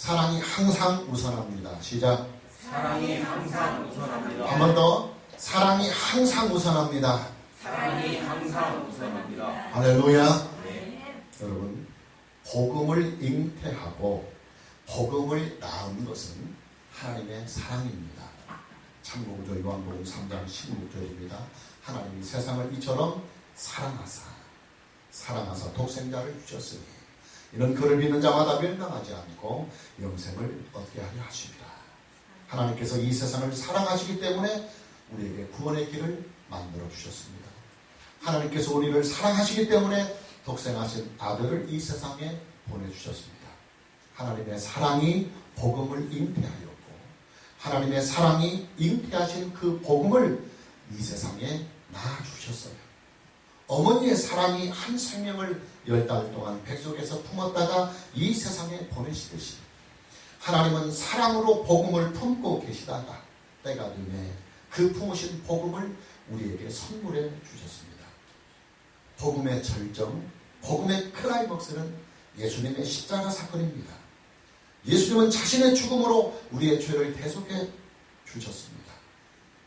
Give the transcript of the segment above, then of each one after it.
사랑이 항상 우선합니다. 시작. 사랑이 항상 우선합니다. 한 번 더. 사랑이 항상 우선합니다. 사랑이 항상 우선합니다. 할렐루야. 네. 여러분, 복음을 잉태하고 복음을 낳은 것은 하나님의 사랑입니다. 참고구절 요한복음 3장 16절입니다. 하나님이 세상을 이처럼 사랑하사 독생자를 주셨으니 이는 그를 믿는 자마다 멸망하지 않고 영생을 얻게 하려 하십니다. 하나님께서 이 세상을 사랑하시기 때문에 우리에게 구원의 길을 만들어 주셨습니다. 하나님께서 우리를 사랑하시기 때문에 독생하신 아들을 이 세상에 보내주셨습니다. 하나님의 사랑이 복음을 잉태하였고 하나님의 사랑이 잉태하신 그 복음을 이 세상에 낳아주셨어요. 어머니의 사랑이 한 생명을 10달 동안 뱃속에서 품었다가 이 세상에 보내시듯이 하나님은 사랑으로 복음을 품고 계시다가 때가 되매 그 품으신 복음을 우리에게 선물해 주셨습니다. 복음의 절정, 복음의 클라이먹스는 예수님의 십자가 사건입니다. 예수님은 자신의 죽음으로 우리의 죄를 대속해 주셨습니다.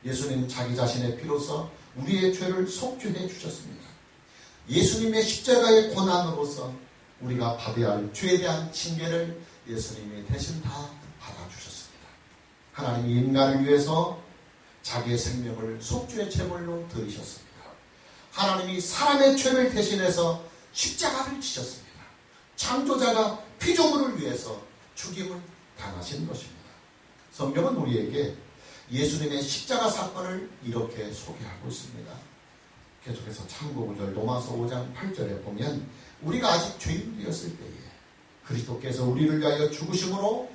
예수님 자기 자신의 피로써 우리의 죄를 속죄해 주셨습니다. 예수님의 십자가의 고난으로서 우리가 받아야 할 죄에 대한 징계를 예수님이 대신 다 받아주셨습니다. 하나님이 인간을 위해서 자기의 생명을 속죄의 제물로 드리셨습니다. 하나님이 사람의 죄를 대신해서 십자가를 지셨습니다. 창조자가 피조물을 위해서 죽임을 당하신 것입니다. 성경은 우리에게 예수님의 십자가 사건을 이렇게 소개하고 있습니다. 계속해서 참고구절 로마서 5장 8절에 보면 우리가 아직 죄인이었을 때에 그리스도께서 우리를 위하여 죽으심으로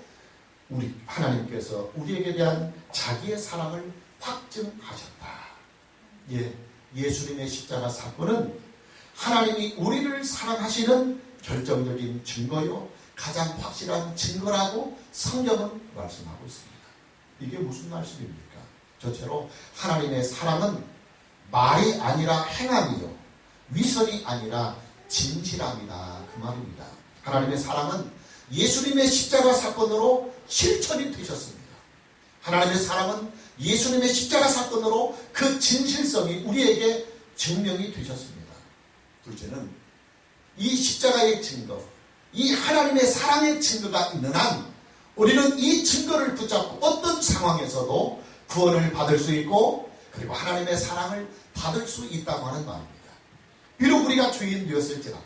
하나님께서 우리에게 대한 자기의 사랑을 확증하셨다. 예수님의 십자가 사건은 하나님이 우리를 사랑하시는 결정적인 증거요 가장 확실한 증거라고 성경은 말씀하고 있습니다. 이게 무슨 말씀입니까? 저체로 하나님의 사랑은 말이 아니라 행함이요 위선이 아니라 진실함이다 그 말입니다. 하나님의 사랑은 예수님의 십자가 사건으로 실천이 되셨습니다. 하나님의 사랑은 예수님의 십자가 사건으로 그 진실성이 우리에게 증명이 되셨습니다. 둘째는 이 십자가의 증거, 이 하나님의 사랑의 증거가 있는 한 우리는 이 증거를 붙잡고 어떤 상황에서도 구원을 받을 수 있고 그리고 하나님의 사랑을 받을 수 있다고 하는 말입니다. 비록 우리가 죄인 되었을지라도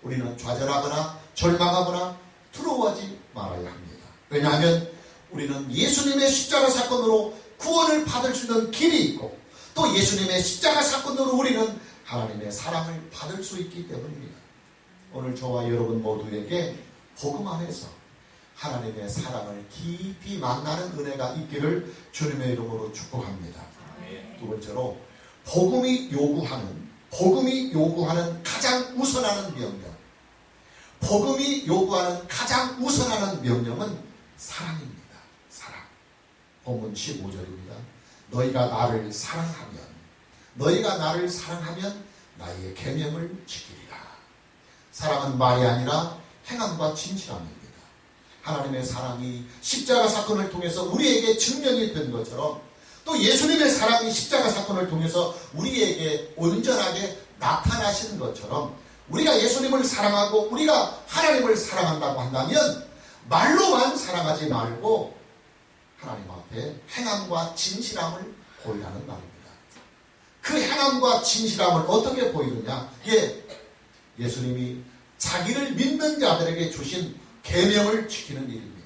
우리는 좌절하거나 절망하거나 두려워하지 말아야 합니다. 왜냐하면 우리는 예수님의 십자가 사건으로 구원을 받을 수 있는 길이 있고 또 예수님의 십자가 사건으로 우리는 하나님의 사랑을 받을 수 있기 때문입니다. 오늘 저와 여러분 모두에게 복음 안에서 하나님의 사랑을 깊이 만나는 은혜가 있기를 주님의 이름으로 축복합니다. 두 번째로 복음이 요구하는 가장 우선하는 명령. 복음이 요구하는 가장 우선하는 명령은 사랑입니다. 사랑. 본문 15절입니다. 너희가 나를 사랑하면 나의 계명을 지키리라. 사랑은 말이 아니라 행함과 진실함입니다. 하나님의 사랑이 십자가 사건을 통해서 우리에게 증명이 된 것처럼 또 예수님의 사랑이 십자가 사건을 통해서 우리에게 온전하게 나타나시는 것처럼 우리가 예수님을 사랑하고 우리가 하나님을 사랑한다고 한다면 말로만 사랑하지 말고 하나님 앞에 행함과 진실함을 보이라는 말입니다. 그 행함과 진실함을 어떻게 보이느냐? 예수님이 자기를 믿는 자들에게 주신 계명을 지키는 일입니다.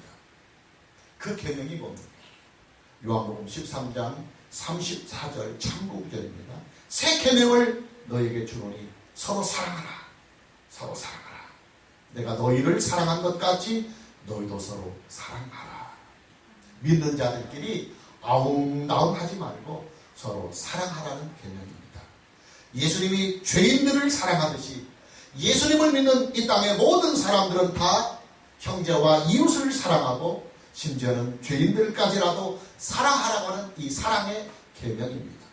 그 계명이 뭡니까? 요한복음 13장 34절 참고구절입니다. 새 계명을 너에게 주노니 서로 사랑하라. 서로 사랑하라. 내가 너희를 사랑한 것 같이 너희도 서로 사랑하라. 믿는 자들끼리 아웅다웅하지 말고 서로 사랑하라는 계명입니다. 예수님이 죄인들을 사랑하듯이 예수님을 믿는 이 땅의 모든 사람들은 다 형제와 이웃을 사랑하고 심지어는 죄인들까지라도 사랑하라고 하는 이 사랑의 계명입니다.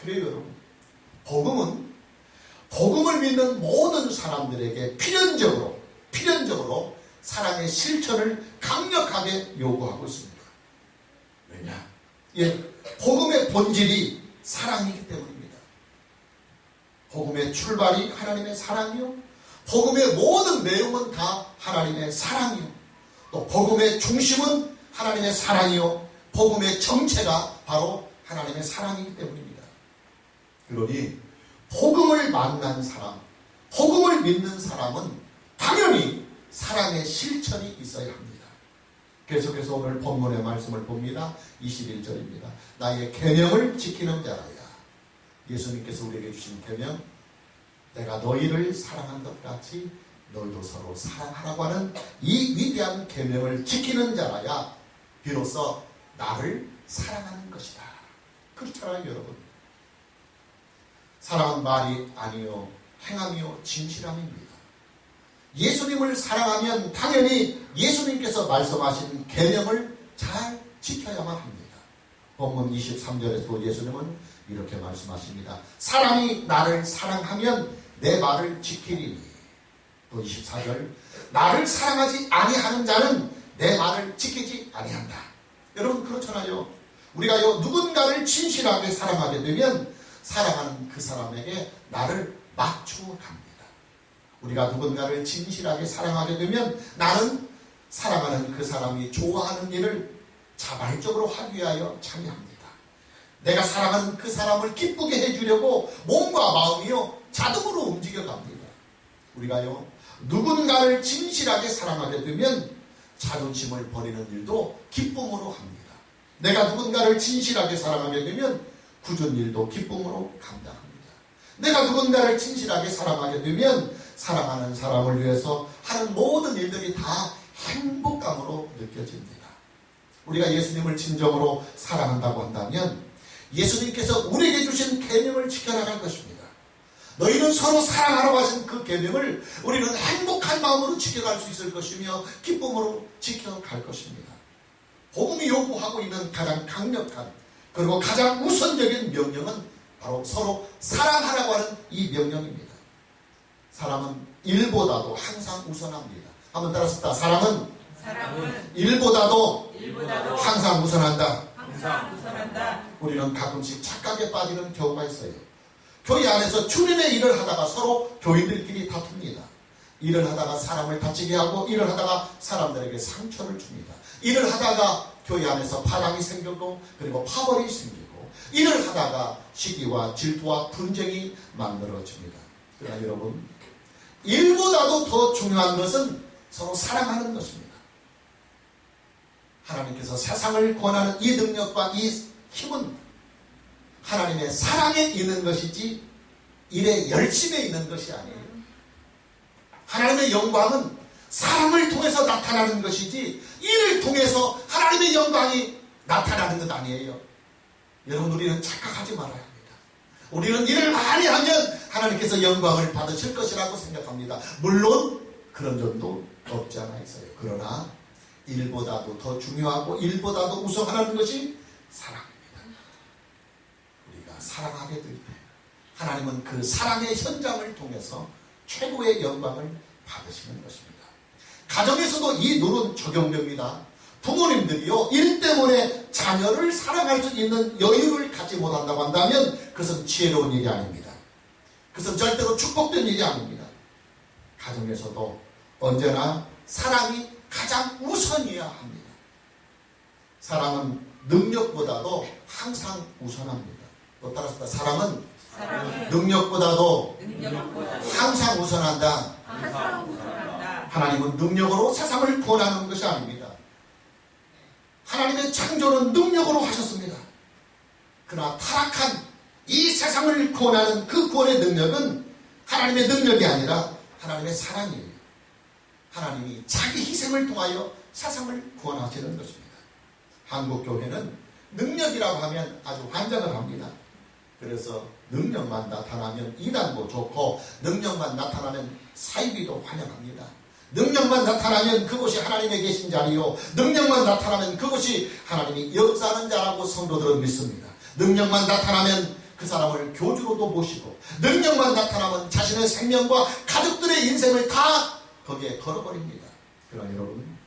그래요 여러분, 복음은 복음을 믿는 모든 사람들에게 필연적으로 사랑의 실천을 강력하게 요구하고 있습니다. 왜냐? 복음의 본질이 사랑이기 때문입니다. 복음의 출발이 하나님의 사랑이요, 복음의 모든 내용은 다 하나님의 사랑이요, 또 복음의 중심은 하나님의 사랑이요, 복음의 정체가 바로 하나님의 사랑이기 때문입니다. 그러니 복음을 만난 사람, 복음을 믿는 사람은 당연히 사랑의 실천이 있어야 합니다. 계속해서 오늘 본문의 말씀을 봅니다. 21절입니다. 나의 계명을 지키는 자라야. 예수님께서 우리에게 주신 계명, 내가 너희를 사랑한 것 같이 너희도 서로 사랑하라고 하는 이 위대한 계명을 지키는 자라야 비로소 나를 사랑하는 것이다. 그렇잖아요, 여러분. 사랑은 말이 아니요 행함이요 진실함입니다. 예수님을 사랑하면 당연히 예수님께서 말씀하신 계명을 잘 지켜야만 합니다. 본문 23절에서 예수님은 이렇게 말씀하십니다. 사람이 나를 사랑하면 내 말을 지키리니. 또 24절, 나를 사랑하지 아니하는 자는 내 말을 지키지 아니한다. 여러분, 그렇잖아요. 우리가요, 누군가를 진실하게 사랑하게 되면 사랑하는 그 사람에게 나를 맞추어 갑니다. 우리가 누군가를 진실하게 사랑하게 되면 나는 사랑하는 그 사람이 좋아하는 일을 자발적으로 하기 위하여 참여합니다. 내가 사랑하는 그 사람을 기쁘게 해주려고 몸과 마음이요 자동으로 움직여 갑니다. 우리가요, 누군가를 진실하게 사랑하게 되면 자존심을 버리는 일도 기쁨으로 합니다. 내가 누군가를 진실하게 사랑하게 되면 굳은 일도 기쁨으로 감당합니다. 내가 누군가를 진실하게 사랑하게 되면 사랑하는 사람을 위해서 하는 모든 일들이 다 행복감으로 느껴집니다. 우리가 예수님을 진정으로 사랑한다고 한다면 예수님께서 우리에게 주신 계명을 지켜나갈 것입니다. 너희는 서로 사랑하라고 하신 그 계명을 우리는 행복한 마음으로 지켜갈 수 있을 것이며 기쁨으로 지켜갈 것입니다. 복음이 요구하고 있는 가장 강력한 그리고 가장 우선적인 명령은 바로 서로 사랑하라고 하는 이 명령입니다. 사랑은 일보다도 항상 우선합니다. 한번 따라서 사랑은 일보다도 항상 우선한다. 우리는 가끔씩 착각에 빠지는 경우가 있어요. 교회 안에서 주님의 일을 하다가 서로 교인들끼리 다툽니다. 일을 하다가 사람을 다치게 하고 일을 하다가 사람들에게 상처를 줍니다. 일을 하다가 교회 안에서 파랑이 생기고 그리고 파벌이 생기고 일을 하다가 시기와 질투와 분쟁이 만들어집니다. 그러나 여러분, 일보다도 더 중요한 것은 서로 사랑하는 것입니다. 하나님께서 세상을 권하는 이 능력과 이 힘은 하나님의 사랑에 있는 것이지 일의 열심에 있는 것이 아니에요. 하나님의 영광은 사랑을 통해서 나타나는 것이지 일을 통해서 하나님의 영광이 나타나는 것 아니에요. 여러분, 우리는 착각하지 말아야 합니다. 우리는 일을 많이 하면 하나님께서 영광을 받으실 것이라고 생각합니다. 물론 그런 점도 없지 않아 있어요. 그러나 일보다도 더 중요하고 일보다도 우선하는 것이 사랑입니다. 우리가 사랑하게 될 때 하나님은 그 사랑의 현장을 통해서 최고의 영광을 받으시는 것입니다. 가정에서도 이 룰은 적용됩니다. 부모님들이요, 일 때문에 자녀를 사랑할 수 있는 여유를 갖지 못한다고 한다면 그것은 지혜로운 일이 아닙니다. 그것은 절대로 축복된 일이 아닙니다. 가정에서도 언제나 사랑이 가장 우선이어야 합니다. 사랑은 능력보다도 항상 우선합니다. 또 따라서 사랑은 능력보다도 항상 우선한다. 하나님은 능력으로 세상을 구원하는 것이 아닙니다. 하나님의 창조는 능력으로 하셨습니다. 그러나 타락한 이 세상을 구원하는 그 구원의 능력은 하나님의 능력이 아니라 하나님의 사랑이에요. 하나님이 자기 희생을 통하여 세상을 구원하시는 것입니다. 한국교회는 능력이라고 하면 아주 환장을 합니다. 그래서 능력만 나타나면 이단도 좋고 능력만 나타나면 사이비도 환영합니다. 능력만 나타나면 그것이 하나님의 계신 자리요, 능력만 나타나면 그것이 하나님이 역사하는 자라고 성도들은 믿습니다. 능력만 나타나면 그 사람을 교주로도 모시고 능력만 나타나면 자신의 생명과 가족들의 인생을 다 거기에 걸어버립니다. 그러나 여러분,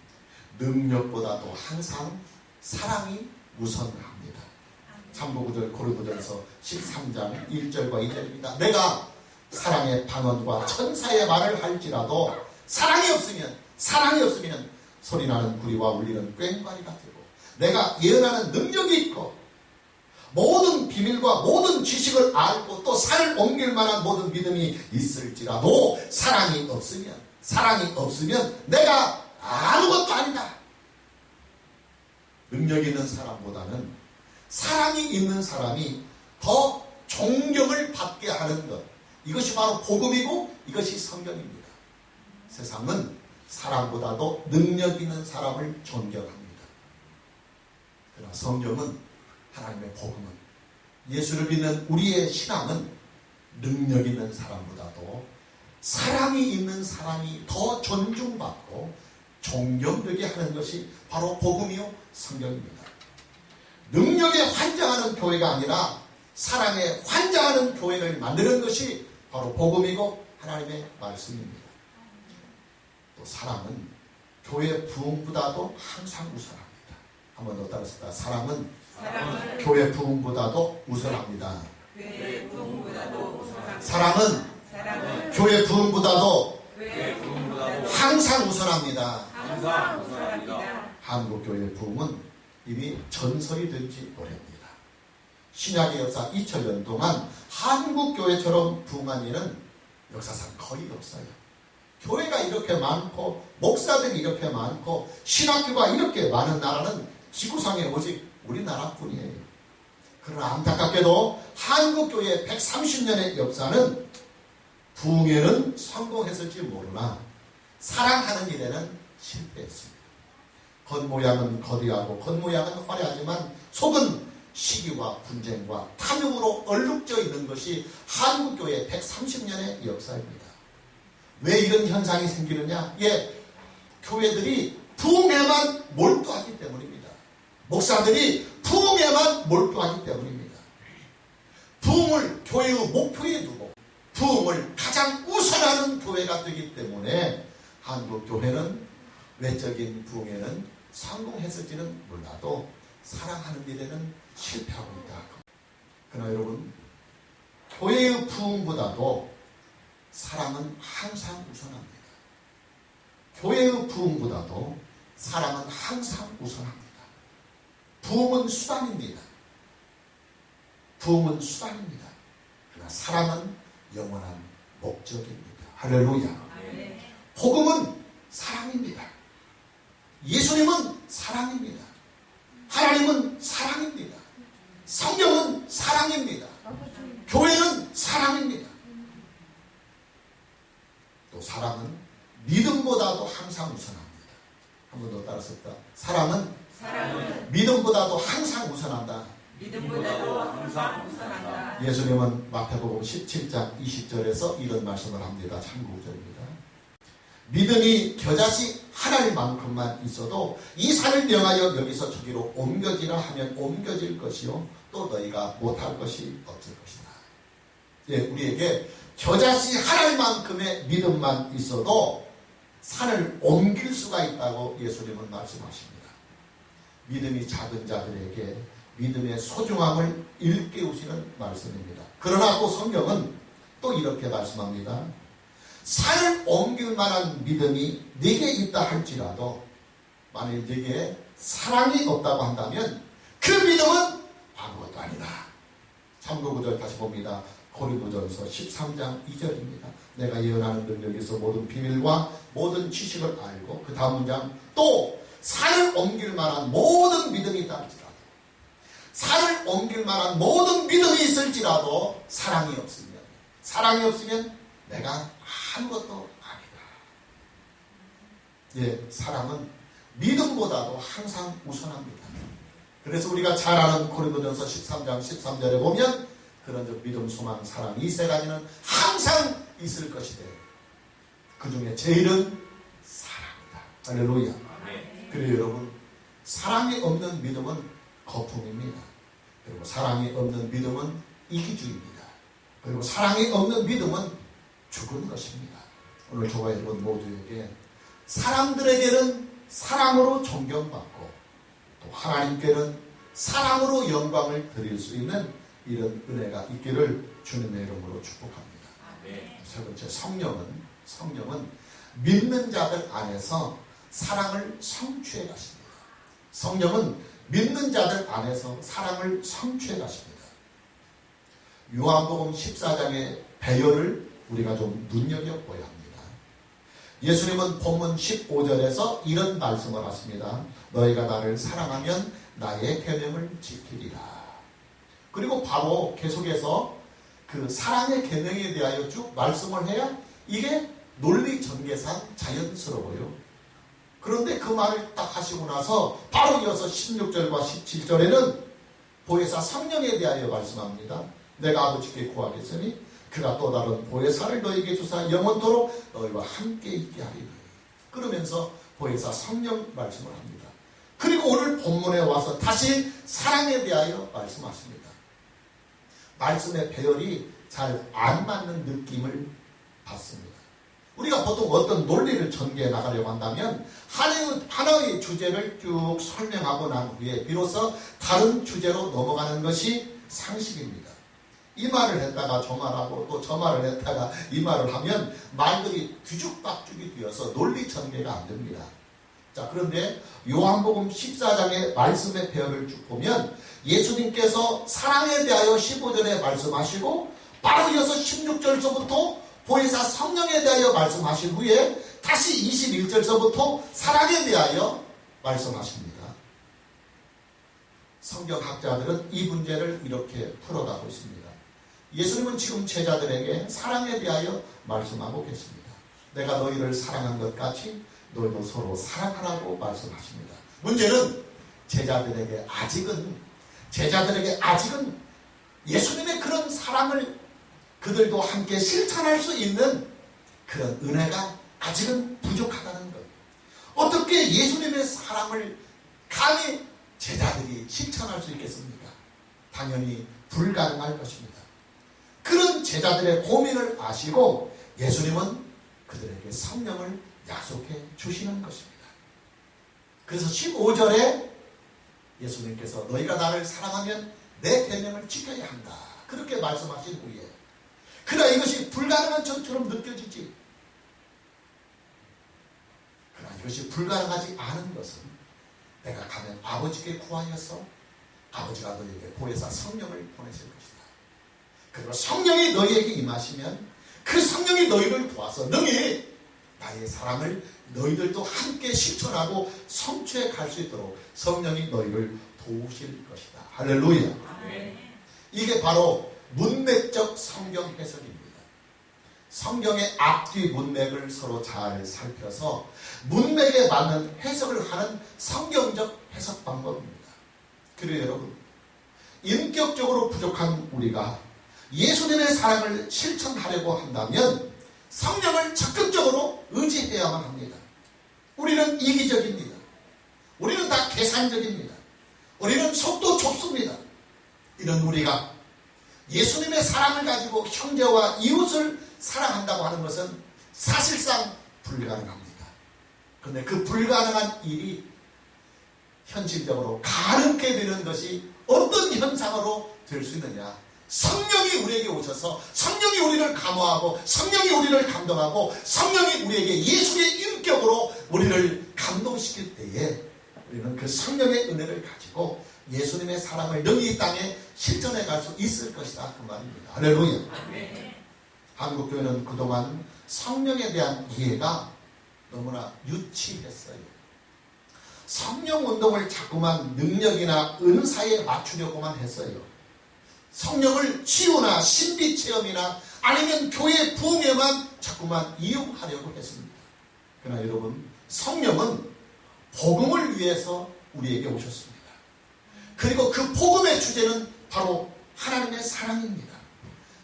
능력보다도 항상 사랑이 우선합니다. 참고구절 고린도전서 13장 1절과 2절입니다. 내가 사랑의 방언과 천사의 말을 할지라도 사랑이 없으면 소리나는 구리와 울리는 꽹과리가 되고, 내가 예언하는 능력이 있고 모든 비밀과 모든 지식을 알고 또 산을 옮길 만한 모든 믿음이 있을지라도 사랑이 없으면 내가 아무것도 아니다. 능력이 있는 사람보다는 사랑이 있는 사람이 더 존경을 받게 하는 것, 이것이 바로 복음이고 이것이 성경입니다. 세상은 사람보다도 능력 있는 사람을 존경합니다. 그러나 성경은, 하나님의 복음은, 예수를 믿는 우리의 신앙은 능력 있는 사람보다도 사랑이 있는 사람이 더 존중받고 존경되게 하는 것이 바로 복음이요 성경입니다. 능력에 환장하는 교회가 아니라 사랑에 환장하는 교회를 만드는 것이 바로 복음이고 하나님의 말씀입니다. 또 사랑은 교회 부흥보다도 항상 우선합니다. 한 번 더 따라서, 사랑은 교회 부흥보다도 우선합니다. 사랑은 교회 부흥보다도 항상 우선합니다. 한국 교회 부흥은 이미 전설이 된 지 오래입니다. 신약의 역사 2000년 동안 한국 교회처럼 부흥한 일은 역사상 거의 없어요. 교회가 이렇게 많고 목사들이 이렇게 많고 신학교가 이렇게 많은 나라는 지구상에 오직 우리나라뿐이에요. 그러나 안타깝게도 한국교회의 130년의 역사는 부흥에는 성공했을지 모르나 사랑하는 일에는 실패했습니다. 겉모양은 거대하고 겉모양은 화려하지만 속은 시기와 분쟁과 탐욕으로 얼룩져 있는 것이 한국교회의 130년의 역사입니다. 왜 이런 현상이 생기느냐? 교회들이 부흥에만 몰두하기 때문입니다. 목사들이 부흥에만 몰두하기 때문입니다. 부흥을 교회의 목표에 두고 부흥을 가장 우선하는 교회가 되기 때문에 한국 교회는 외적인 부흥에는 성공했을지는 몰라도 사랑하는 일에는 실패하고 있다. 그러나 여러분, 교회의 부흥보다도 사랑은 항상 우선합니다. 교회의 부흥보다도 사랑은 항상 우선합니다. 부흥은 수단입니다. 그러나 사랑은 영원한 목적입니다. 할렐루야. 복음은 사랑입니다. 예수님은 사랑입니다. 하나님은 사랑입니다. 성경은 사랑입니다. 교회는 사랑입니다. 또 사랑은 믿음보다도 항상 우선합니다. 한 번 더 따라섰다. 사랑은 믿음보다도 항상 우선한다. 예수님은 마태복음 17장 20절에서 이런 말씀을 합니다. 참고절입니다. 믿음이 겨자씨 하나님만큼만 있어도 이 산을 명하여 여기서 저기로 옮겨지라 하면 옮겨질 것이요 또 너희가 못할 것이 없을 것이다. 우리에게 겨자씨 하나님만큼의 믿음만 있어도 산을 옮길 수가 있다고 예수님은 말씀하십니다. 믿음이 작은 자들에게 믿음의 소중함을 일깨우시는 말씀입니다. 그러나 또 성경은 또 이렇게 말씀합니다. 산을 옮길 만한 믿음이 네게 있다 할지라도 만일 네게 사랑이 없다고 한다면 그 믿음은 아무것도 아니다. 참고구절 다시 봅니다. 고린도전서 13장 2절입니다. 내가 예언하는 능력에서 모든 비밀과 모든 지식을 알고, 그 다음 문장, 또 산을 옮길 만한 모든 믿음이 있다 할지라도, 산을 옮길 만한 모든 믿음이 있을지라도 사랑이 없으면 내가 아무것도 아니다. 사랑은 믿음보다도 항상 우선합니다. 그래서 우리가 잘 아는 고린도전서 13장 13절에 보면 그런 믿음, 소망, 사랑 이 세 가지는 항상 있을 것이되 그 중에 제일은 사랑이다. 할렐루야. 그래요 여러분, 사랑이 없는 믿음은 거품입니다. 그리고 사랑이 없는 믿음은 이기주의입니다. 그리고 사랑이 없는 믿음은 죽은 것입니다. 오늘 저와 여러분 모두에게 사람들에게는 사랑으로 존경받고 또 하나님께는 사랑으로 영광을 드릴 수 있는 이런 은혜가 있기를 주님의 이름으로 축복합니다. 세 번째, 성령은 믿는 자들 안에서 사랑을 성취해 가십니다. 성령은 믿는 자들 안에서 사랑을 성취해 가십니다. 요한복음 14장의 배열을 우리가 좀 눈여겨보아야 합니다. 예수님은 본문 15절에서 이런 말씀을 하십니다. 너희가 나를 사랑하면 나의 계명을 지키리라. 그리고 바로 계속해서 그 사랑의 계명에 대하여 쭉 말씀을 해야 이게 논리 전개상 자연스러워요. 그런데 그 말을 딱 하시고 나서 바로 이어서 16절과 17절에는 보혜사 성령에 대하여 말씀합니다. 내가 아버지께 구하겠으니 그가 또 다른 보혜사를 너희에게 주사 영원토록 너희와 함께 있게 하리니. 그러면서 보혜사 성령 말씀을 합니다. 그리고 오늘 본문에 와서 다시 사랑에 대하여 말씀하십니다. 말씀의 배열이 잘 안 맞는 느낌을 받습니다. 우리가 보통 어떤 논리를 전개해 나가려고 한다면 하나의 주제를 쭉 설명하고 난 후에 비로소 다른 주제로 넘어가는 것이 상식입니다. 이 말을 했다가 저 말하고 또 저 말을 했다가 이 말을 하면 말들이 뒤죽박죽이 되어서 논리 전개가 안 됩니다. 자, 그런데 요한복음 14장의 말씀의 배열을 쭉 보면 예수님께서 사랑에 대하여 15절에 말씀하시고 바로 이어서 16절서부터 보혜사 성령에 대하여 말씀하신 후에 다시 21절서부터 사랑에 대하여 말씀하십니다. 성경학자들은 이 문제를 이렇게 풀어가고 있습니다. 예수님은 지금 제자들에게 사랑에 대하여 말씀하고 계십니다. 내가 너희를 사랑한 것 같이 너희도 서로 사랑하라고 말씀하십니다. 문제는 제자들에게 아직은 예수님의 그런 사랑을 그들도 함께 실천할 수 있는 그런 은혜가 아직은 부족하다는 것. 어떻게 예수님의 사랑을 감히 제자들이 실천할 수 있겠습니까? 당연히 불가능할 것입니다. 그런 제자들의 고민을 아시고 예수님은 그들에게 성령을 약속해 주시는 것입니다. 그래서 15절에 예수님께서 너희가 나를 사랑하면 내 계명을 지켜야 한다. 그렇게 말씀하신 후에 그러나 이것이 불가능한 것처럼 느껴지지. 그러나 이것이 불가능하지 않은 것은 내가 가면 아버지께 구하여서 아버지가 너희에게 보혜사 성령을 보내실 것이다. 그리고 성령이 너희에게 임하시면 그 성령이 너희를 도와서 능히 나의 사랑을 너희들도 함께 실천하고 성취해 갈 수 있도록 성령이 너희를 도우실 것이다. 할렐루야. 이게 바로 문맥적 성경 해석입니다. 성경의 앞뒤 문맥을 서로 잘 살펴서 문맥에 맞는 해석을 하는 성경적 해석 방법입니다. 그리고 여러분, 인격적으로 부족한 우리가 예수님의 사랑을 실천하려고 한다면 성령을 적극적으로 의지해야만 합니다. 우리는 이기적입니다. 우리는 다 계산적입니다. 우리는 속도 좁습니다. 이런 우리가 예수님의 사랑을 가지고 형제와 이웃을 사랑한다고 하는 것은 사실상 불가능합니다. 그런데 그 불가능한 일이 현실적으로 가능하게 되는 것이 어떤 현상으로 될 수 있느냐? 성령이 우리에게 오셔서 성령이 우리를 감화하고 성령이 우리를 감동하고 성령이 우리에게 예수의 인격으로 우리를 감동시킬 때에 우리는 그 성령의 은혜를 가지고 예수님의 사랑을 능히 이 땅에 실천해 갈 수 있을 것이다. 그 말입니다. 할렐루야. 네. 한국교회는 그동안 성령에 대한 이해가 너무나 유치했어요. 성령 운동을 자꾸만 능력이나 은사에 맞추려고만 했어요. 성령을 치유나 신비 체험이나 아니면 교회 부흥에만 자꾸만 이용하려고 했습니다. 그러나 여러분, 성령은 복음을 위해서 우리에게 오셨습니다. 그리고 그 복음의 주제는 바로 하나님의 사랑입니다.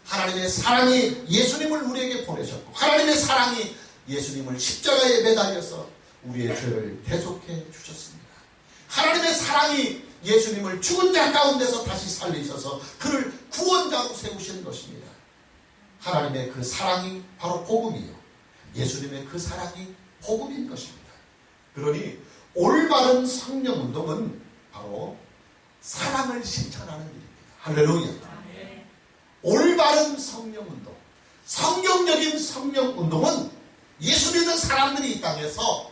하나님의 사랑이 예수님을 우리에게 보내셨고 하나님의 사랑이 예수님을 십자가에 매달려서 우리의 죄를 대속해 주셨습니다. 하나님의 사랑이 예수님을 죽은 자 가운데서 다시 살리셔서 그를 구원자로 세우신 것입니다. 하나님의 그 사랑이 바로 복음이요. 예수님의 그 사랑이 복음인 것입니다. 그러니 올바른 성령운동은 바로 사랑을 실천하는 일입니다. 할렐루야. 올바른 성령운동, 성경적인 성령운동은 예수 믿는 사람들이 이 땅에서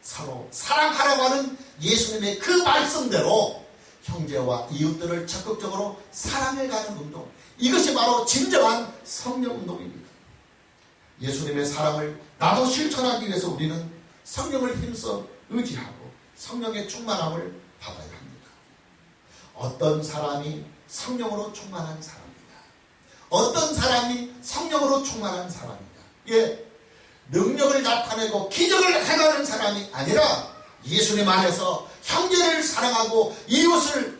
서로 사랑하라고 하는 예수님의 그 말씀대로 형제와 이웃들을 적극적으로 사랑해가는 운동, 이것이 바로 진정한 성령운동입니다. 예수님의 사랑을 나도 실천하기 위해서 우리는 성령을 힘써 의지하고 성령의 충만함을 받아야 합니다. 어떤 사람이 성령으로 충만한 사람이냐, 어떤 사람이 성령으로 충만한 사람이냐, 예, 능력을 나타내고 기적을 행하는 사람이 아니라 예수님 안에서 형제를 사랑하고 이웃을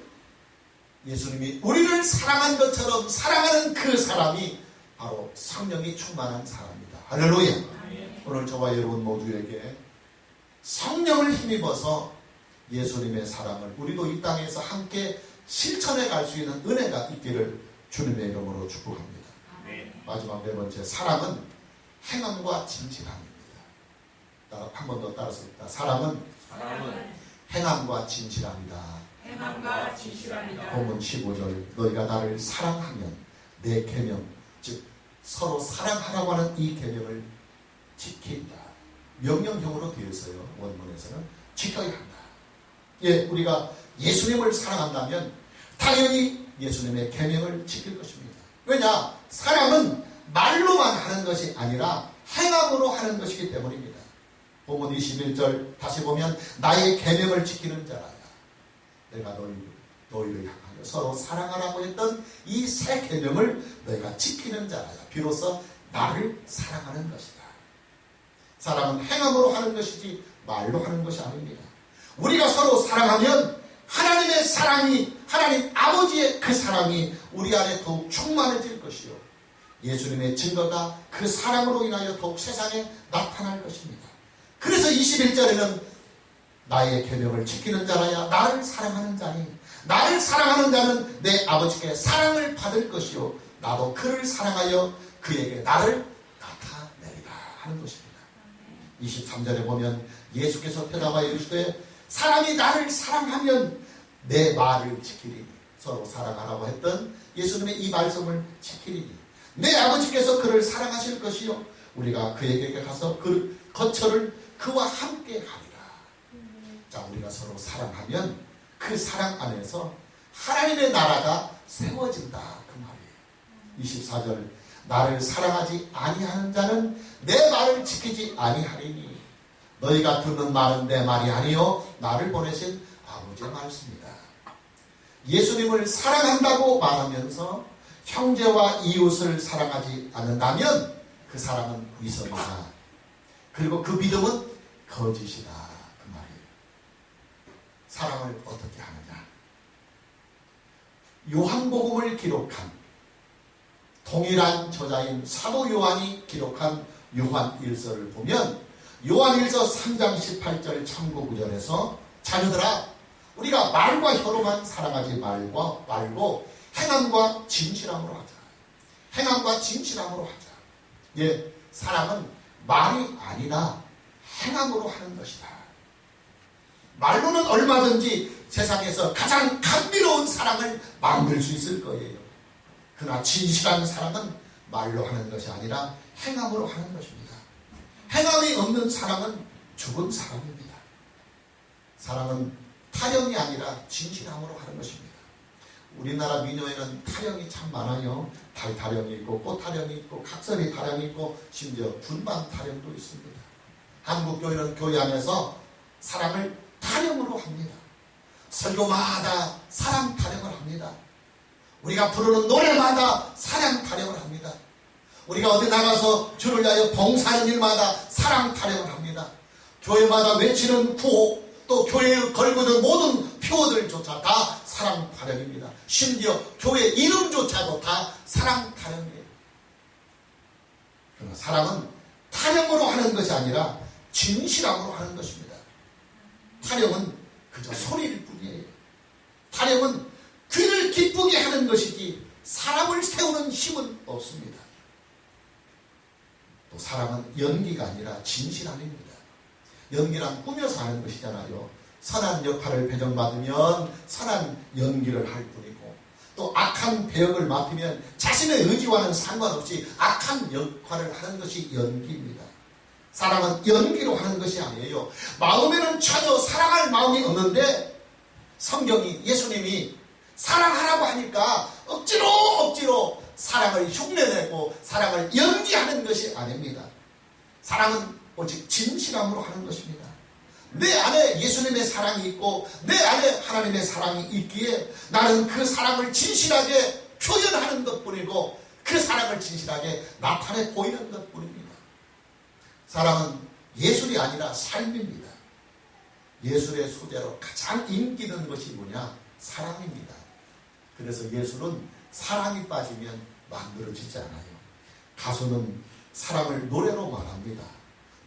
예수님이 우리를 사랑한 것처럼 사랑하는 그 사람이 바로 성령이 충만한 사람입니다. 할렐루야. 오늘 저와 여러분 모두에게 성령을 힘입어서 예수님의 사랑을 우리도 이 땅에서 함께 실천해 갈 수 있는 은혜가 있기를 주님의 이름으로 축복합니다. 마지막 네 번째, 사랑은 행함과 진실함입니다. 한 번 더 따라서 봅니다. 사랑은 행함과 진실함이다. 행함과 진실함이다. 본문 15절, 너희가 나를 사랑하면 내 계명, 즉 서로 사랑하라고 하는 이 계명을 지킨다. 명령형으로 되어 있어요. 원문에서는 지켜야 한다. 예, 우리가 예수님을 사랑한다면 당연히 예수님의 계명을 지킬 것입니다. 왜냐? 사랑은 말로만 하는 것이 아니라 행함으로 하는 것이기 때문입니다. 본문 21절 다시 보면 나의 계명을 지키는 자라야. 내가 너희를 향하여 서로 사랑하라고 했던 이 새 계명을 너희가 지키는 자라야. 비로소 나를 사랑하는 것이다. 사랑은 행함으로 하는 것이지 말로 하는 것이 아닙니다. 우리가 서로 사랑하면 하나님의 사랑이, 하나님 아버지의 그 사랑이 우리 안에 더욱 충만해질 것이요, 예수님의 증거가 그 사랑으로 인하여 더욱 세상에 나타날 것입니다. 그래서 21절에는 나의 계명을 지키는 자라야 나를 사랑하는 자니, 나를 사랑하는 자는 내 아버지께 사랑을 받을 것이요 나도 그를 사랑하여 그에게 나를 나타내리라 하는 것입니다. 23절에 보면 예수께서 대답하여 이르시되 사람이 나를 사랑하면 내 말을 지키리니, 서로 사랑하라고 했던 예수님의 이 말씀을 지키리니 내 아버지께서 그를 사랑하실 것이요 우리가 그에게 가서 그 거처를 그와 함께 가리라. 자, 우리가 서로 사랑하면 그 사랑 안에서 하나님의 나라가 세워진다 그 말이에요. 24절, 나를 사랑하지 아니하는 자는 내 말을 지키지 아니하리니 너희가 듣는 말은 내 말이 아니요 나를 보내신 아버지의 말씀이다. 예수님을 사랑한다고 말하면서 형제와 이웃을 사랑하지 않는다면 그 사람은 위선이다. 그리고 그 믿음은 거짓이다 그 말이에요. 사랑을 어떻게 하느냐? 요한복음을 기록한 동일한 저자인 사도 요한이 기록한 요한 1서를 보면 요한 1서 3장 18절 참고 구절에서 자녀들아 우리가 말과 혀로만 사랑하지 말고 행함과 진실함으로 하자. 행함과 진실함으로 하자. 예, 사랑은 말이 아니라 행함으로 하는 것이다. 말로는 얼마든지 세상에서 가장 감미로운 사랑을 만들 수 있을 거예요. 그러나 진실한 사랑은 말로 하는 것이 아니라 행함으로 하는 것입니다. 행함이 없는 사랑은 죽은 사람입니다. 사랑은 타령이 아니라 진실함으로 하는 것입니다. 우리나라 민요에는 타령이 참 많아요. 달 타령이 있고 꽃 타령이 있고 각설이 타령이 있고 심지어 군방 타령도 있습니다. 한국 교회는 교회 안에서 사랑을 타령으로 합니다. 설교마다 사랑 타령을 합니다. 우리가 부르는 노래마다 사랑 타령을 합니다. 우리가 어디 나가서 주를 위하여 봉사하는 일마다 사랑 타령을 합니다. 교회마다 외치는 구호, 또 교회에 걸고는 모든 표어들조차 다 사랑 타령입니다. 심지어 교회 이름조차도 다 사랑 타령이에요. 그러나 사랑은 타령으로 하는 것이 아니라 진실함으로 하는 것입니다. 타령은 그저 소리일 뿐이에요. 타령은 귀를 기쁘게 하는 것이지 사람을 세우는 힘은 없습니다. 또 사랑은 연기가 아니라 진실함입니다. 연기란 꾸며서 하는 것이잖아요. 선한 역할을 배정받으면 선한 연기를 할 뿐이고, 또 악한 배역을 맡으면 자신의 의지와는 상관없이 악한 역할을 하는 것이 연기입니다. 사랑은 연기로 하는 것이 아니에요. 마음에는 전혀 사랑할 마음이 없는데 성경이, 예수님이 사랑하라고 하니까 억지로 사랑을 흉내내고 사랑을 연기하는 것이 아닙니다. 사랑은 오직 진실함으로 하는 것입니다. 내 안에 예수님의 사랑이 있고 내 안에 하나님의 사랑이 있기에 나는 그 사랑을 진실하게 표현하는 것뿐이고 그 사랑을 진실하게 나타내 보이는 것뿐입니다. 사랑은 예술이 아니라 삶입니다. 예술의 소재로 가장 인기 있는 것이 뭐냐? 사랑입니다. 그래서 예술은 사랑이 빠지면 만들어지지 않아요. 가수는 사랑을 노래로 말합니다.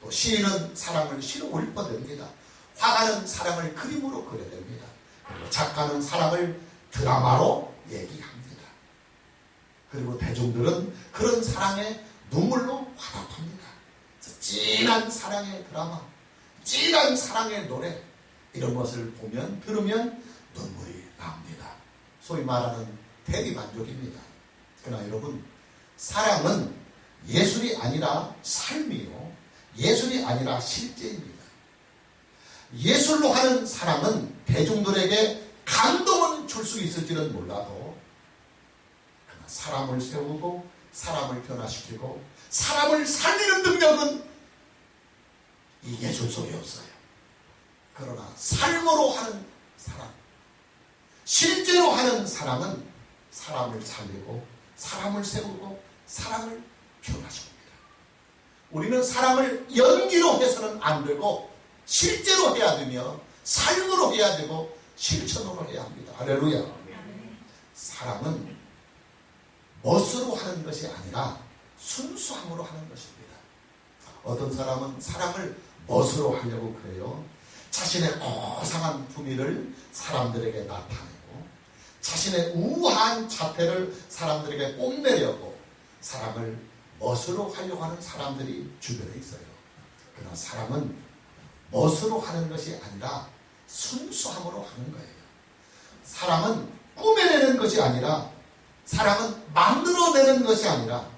또 시인은 사랑을 시로 읊어냅니다. 화가는 사랑을 그림으로 그려냅니다. 그리고 작가는 사랑을 드라마로 얘기합니다. 그리고 대중들은 그런 사랑에 눈물로 화답합니다. 진한 사랑의 드라마, 진한 사랑의 노래, 이런 것을 보면 들으면 눈물이 납니다. 소위 말하는 대리만족입니다. 그러나 여러분, 사랑은 예술이 아니라 삶이요, 예술이 아니라 실제입니다. 예술로 하는 사랑은 대중들에게 감동은 줄 수 있을지는 몰라도 그러나 사람을 세우고 사람을 변화시키고 사람을 살리는 능력은 이 예술 속에 없어요. 그러나 삶으로 하는 사랑, 실제로 하는 사랑은 사람을 살리고 사람을 세우고 사람을 변화시킵니다. 우리는 사랑을 연기로 해서는 안 되고 실제로 해야 되며 삶으로 해야 되고 실천으로 해야 합니다. 할렐루야. 사랑은 멋으로 하는 것이 아니라 순수함으로 하는 것입니다. 어떤 사람은 사랑을 멋으로 하려고 그래요. 자신의 고상한 품위를 사람들에게 나타내고 자신의 우아한 자태를 사람들에게 뽐내려고 사랑을 멋으로 하려고 하는 사람들이 주변에 있어요. 그러나 사랑은 멋으로 하는 것이 아니라 순수함으로 하는 거예요. 사랑은 꾸며내는 것이 아니라, 사랑은 만들어내는 것이 아니라,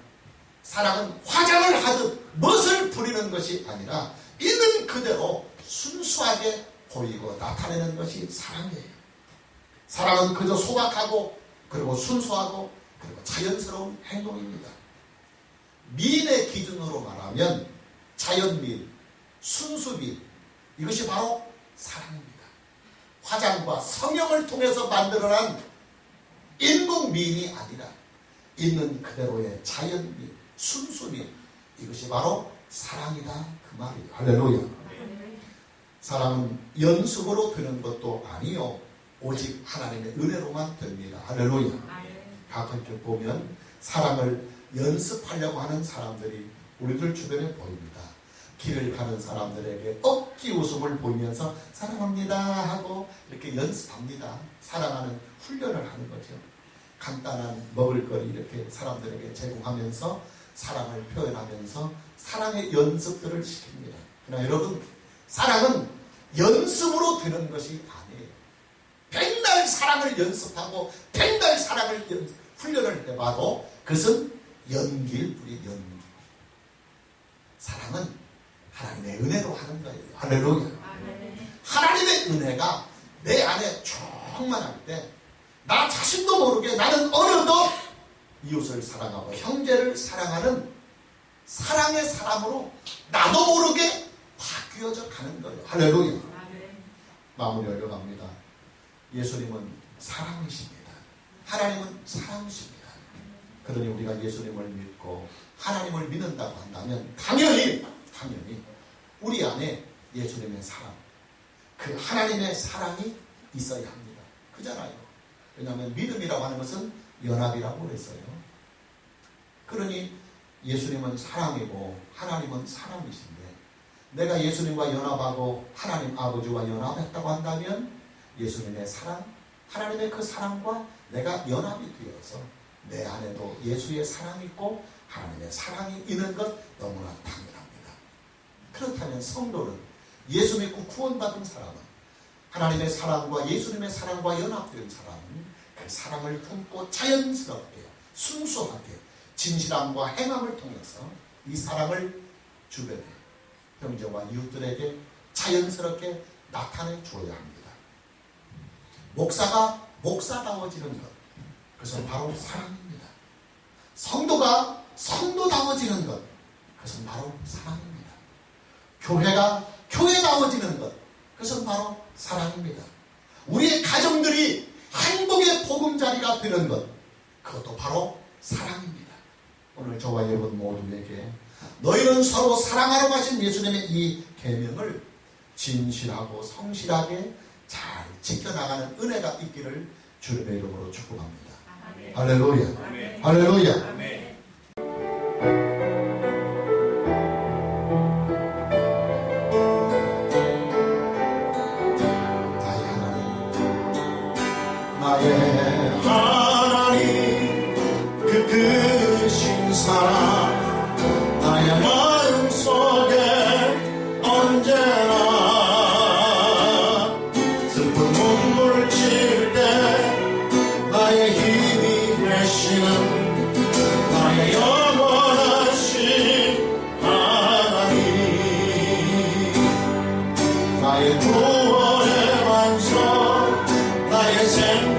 사랑은 화장을 하듯 멋을 부리는 것이 아니라 있는 그대로 순수하게 보이고 나타내는 것이 사랑이에요. 사랑은 그저 소박하고 그리고 순수하고 그리고 자연스러운 행동입니다. 미인의 기준으로 말하면 자연미인, 순수미인, 이것이 바로 사랑입니다. 화장과 성형을 통해서 만들어낸 인공미인이 아니라 있는 그대로의 자연미인, 순수미인, 이것이 바로 사랑이다, 그 말이에요. 할렐루야. 사랑은 연습으로 되는 것도 아니요, 오직 하나님의 은혜로만 됩니다. 할렐루야. 가끔씩 보면 사랑을 연습하려고 하는 사람들이 우리들 주변에 보입니다. 길을 가는 사람들에게 억지 웃음을 보이면서 사랑합니다 하고 이렇게 연습합니다. 사랑하는 훈련을 하는 거죠. 간단한 먹을거리 이렇게 사람들에게 제공하면서 사랑을 표현하면서 사랑의 연습들을 시킵니다. 그러나 여러분, 사랑은 연습으로 되는 것이 아니에요. 백날 사랑을 연습하고 백날 사랑을 훈련을 해봐도 그것은 연기일 뿐이 연기. 사랑은 하나님의 은혜로 하는 거예요. 할렐루야. 하나님의 은혜가 내 안에 충만할 때 나 자신도 모르게 나는 어느덧 이웃을 사랑하고 형제를 사랑하는 사랑의 사람으로 나도 모르게 바뀌어져 가는 거예요. 할렐루야. 마무리하려 갑니다. 예수님은 사랑이십니다. 하나님은 사랑이십니다. 그러니 우리가 예수님을 믿고 하나님을 믿는다고 한다면 당연히 우리 안에 예수님의 사랑, 그 하나님의 사랑이 있어야 합니다. 그잖아요. 왜냐하면 믿음이라고 하는 것은 연합이라고 그랬어요. 그러니 예수님은 사랑이고 하나님은 사랑이신데 내가 예수님과 연합하고 하나님 아버지와 연합했다고 한다면 예수님의 사랑, 하나님의 그 사랑과 내가 연합이 되어서 내 안에도 예수의 사랑이 있고 하나님의 사랑이 있는 것 너무나 당연합니다. 그렇다면 성도는 예수 믿고 구원받은 사람은, 하나님의 사랑과 예수님의 사랑과 연합된 사람은 그 사랑을 품고 자연스럽게 순수하게 진실함과 행함을 통해서 이 사랑을 주변에 형제와 이웃들에게 자연스럽게 나타내 주어야 합니다. 목사가 목사다워지는 것, 그것은 바로 사랑입니다. 성도가 성도다워지는 것, 그것은 바로 사랑입니다. 교회가 교회다워지는 것, 그것은 바로 사랑입니다. 우리의 가정들이 행복의 보금자리가 되는 것, 그것도 바로 사랑입니다. 오늘 저와 여러분 모두에게 너희는 서로 사랑하라고 하신 예수님의 이 계명을 진실하고 성실하게 잘 지켜나가는 은혜가 있기를 주님의 이름으로 축복합니다. 아멘. 할렐루야. 아멘. 할렐루야. 아멘. 나의 하나님, 그 크신 사랑 나의 마음속에 언제나 슬픈 눈물 칠 때 나의 힘이 되시는 나의 영원하신 하나님, 나의 구원의 완성, 나의 생